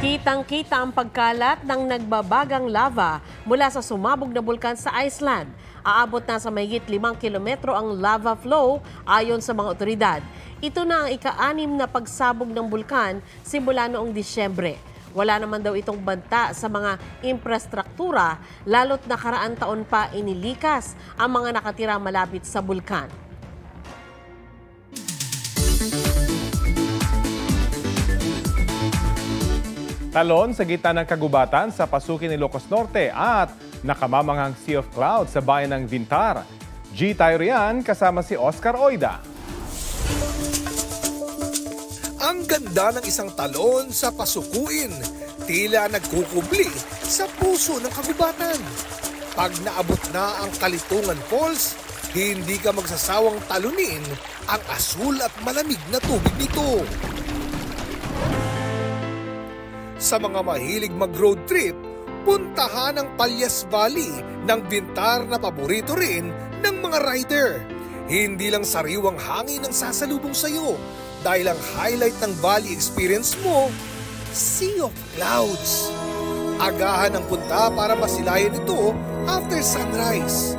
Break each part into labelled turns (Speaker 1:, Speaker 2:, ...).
Speaker 1: Kitang-kita ang pagkalat ng nagbabagang lava mula sa sumabog na bulkan sa Iceland. Aabot na sa mahigit 5 kilometro ang lava flow ayon sa mga otoridad. Ito na ang ika-6 na pagsabog ng bulkan simula noong Disyembre. Wala naman daw itong banta sa mga infrastruktura, lalo't nakaraang taon pa inilikas ang mga nakatira malapit sa bulkan.
Speaker 2: Talon sa gitna ng kagubatan sa pasukin ni Ilocos Norte at nakamamanghang Sea of Clouds sa bayan ng Vintar. G. tayo riyan kasama si Oscar Oida.
Speaker 3: Ang ganda ng isang talon sa pasukuin, tila nagkukubli sa puso ng kagubatan. Pag naabot na ang Kalitungan Falls, hindi ka magsasawang talunin ang asul at malamig na tubig nito. Sa mga mahilig mag-road trip, puntahan ang Palyas Valley ng Vintar na paborito rin ng mga rider. Hindi lang sariwang hangin ang sasalubong sa iyo dahil ang highlight ng valley experience mo, Sea of Clouds. Agahan ang punta para masilayan ito after sunrise.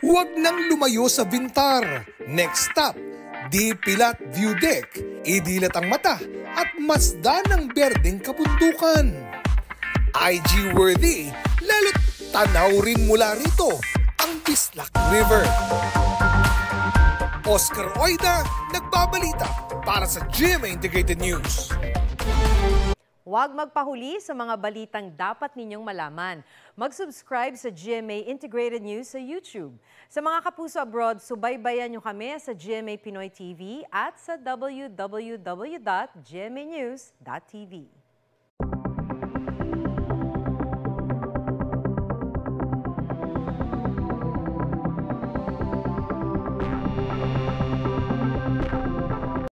Speaker 3: Huwag nang lumayo sa Vintar. Next stop, Di Pilat View Deck. Idilat ang mata at masdan ng berdeng kabundukan. IG worthy, lalo't tanaw rin mula rito ang Bislak River. Oscar Oida, nagbabalita para sa GMA Integrated News.
Speaker 4: Huwag magpahuli sa mga balitang dapat ninyong malaman. Mag-subscribe sa GMA Integrated News sa YouTube. Sa mga kapuso abroad, subaybayan nyo kami sa GMA Pinoy TV at sa www.gmanews.tv.